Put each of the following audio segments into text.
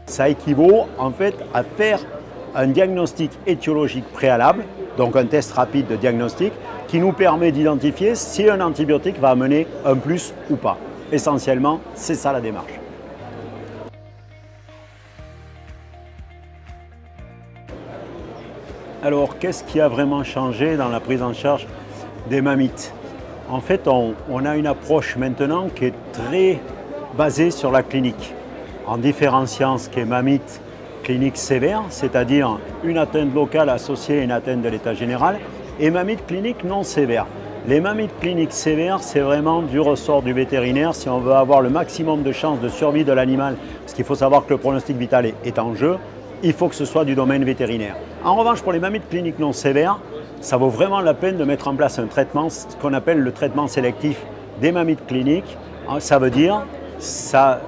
Ça équivaut en fait à faire un diagnostic étiologique préalable, donc un test rapide de diagnostic, qui nous permet d'identifier si un antibiotique va amener un plus ou pas. Essentiellement, c'est ça la démarche. Alors, qu'est-ce qui a vraiment changé dans la prise en charge des mammites? En fait, on a une approche maintenant qui est très basée sur la clinique, en différenciant ce qui est mammite clinique sévère, c'est-à-dire une atteinte locale associée à une atteinte de l'état général, et mammite clinique non sévère. Les mammites cliniques sévères, c'est vraiment du ressort du vétérinaire si on veut avoir le maximum de chances de survie de l'animal, parce qu'il faut savoir que le pronostic vital est en jeu. Il faut que ce soit du domaine vétérinaire. En revanche, pour les mammites cliniques non sévères, ça vaut vraiment la peine de mettre en place un traitement, ce qu'on appelle le traitement sélectif des mammites cliniques. Ça veut dire, ça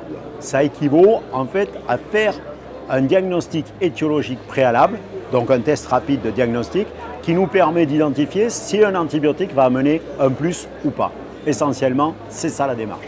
équivaut en fait à faire un diagnostic étiologique préalable, donc un test rapide de diagnostic, qui nous permet d'identifier si un antibiotique va amener un plus ou pas. Essentiellement, c'est ça la démarche.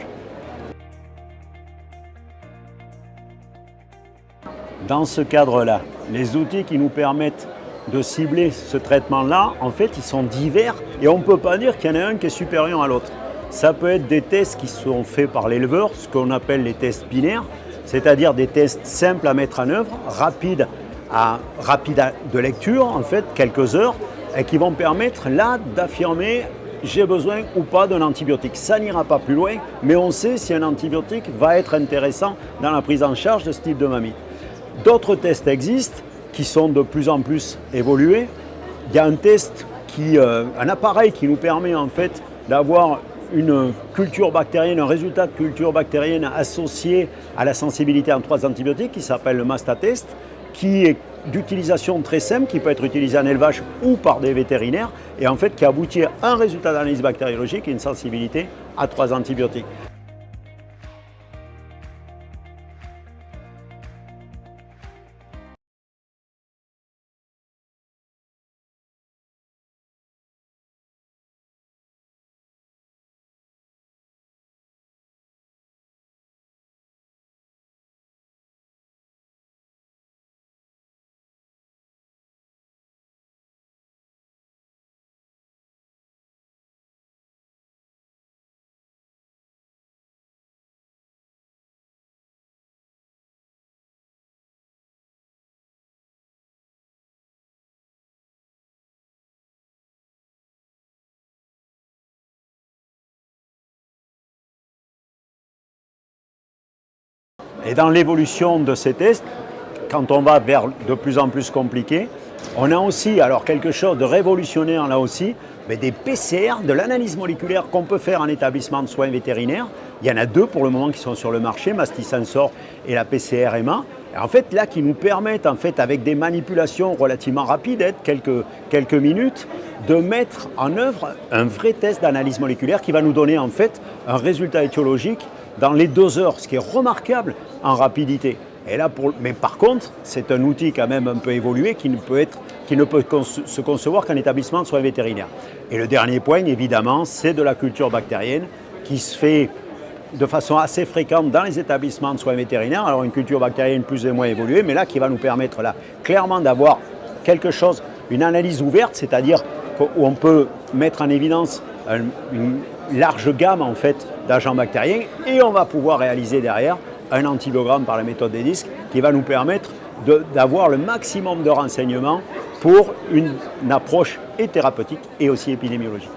Dans ce cadre-là, les outils qui nous permettent de cibler ce traitement-là, en fait, ils sont divers et on ne peut pas dire qu'il y en a un qui est supérieur à l'autre. Ça peut être des tests qui sont faits par l'éleveur, ce qu'on appelle les tests binaires, c'est-à-dire des tests simples à mettre en œuvre, rapides de lecture, en fait, quelques heures, et qui vont permettre là d'affirmer j'ai besoin ou pas d'un antibiotique. Ça n'ira pas plus loin, mais on sait si un antibiotique va être intéressant dans la prise en charge de ce type de mamie. D'autres tests existent qui sont de plus en plus évolués. Il y a un test, un appareil qui nous permet en fait d'avoir une culture bactérienne, un résultat de culture bactérienne associé à la sensibilité en 3 antibiotiques qui s'appelle le MASTA-test, qui est d'utilisation très simple, qui peut être utilisé en élevage ou par des vétérinaires et en fait qui aboutit à un résultat d'analyse bactériologique et une sensibilité à 3 antibiotiques. Et dans l'évolution de ces tests, quand on va vers de plus en plus compliqué, on a aussi alors quelque chose de révolutionnaire là aussi, mais des PCR, de l'analyse moléculaire qu'on peut faire en établissement de soins vétérinaires. Il y en a 2 pour le moment qui sont sur le marché, MastiSensor et la PCR-EMA. Et en fait là qui nous permettent en fait avec des manipulations relativement rapides, quelques minutes, de mettre en œuvre un vrai test d'analyse moléculaire qui va nous donner en fait un résultat étiologique dans les 2 heures, ce qui est remarquable en rapidité. Et là, mais par contre, c'est un outil quand même un peu évolué qui ne peut se concevoir qu'en établissement de soins vétérinaires. Et le dernier point, évidemment, c'est de la culture bactérienne qui se fait de façon assez fréquente dans les établissements de soins vétérinaires. Alors une culture bactérienne plus ou moins évoluée, mais là qui va nous permettre là clairement d'avoir quelque chose, une analyse ouverte, c'est-à-dire où on peut mettre en évidence une large gamme en fait d'agents bactériens et on va pouvoir réaliser derrière un antibiogramme par la méthode des disques qui va nous permettre d'avoir le maximum de renseignements pour une approche et thérapeutique et aussi épidémiologique.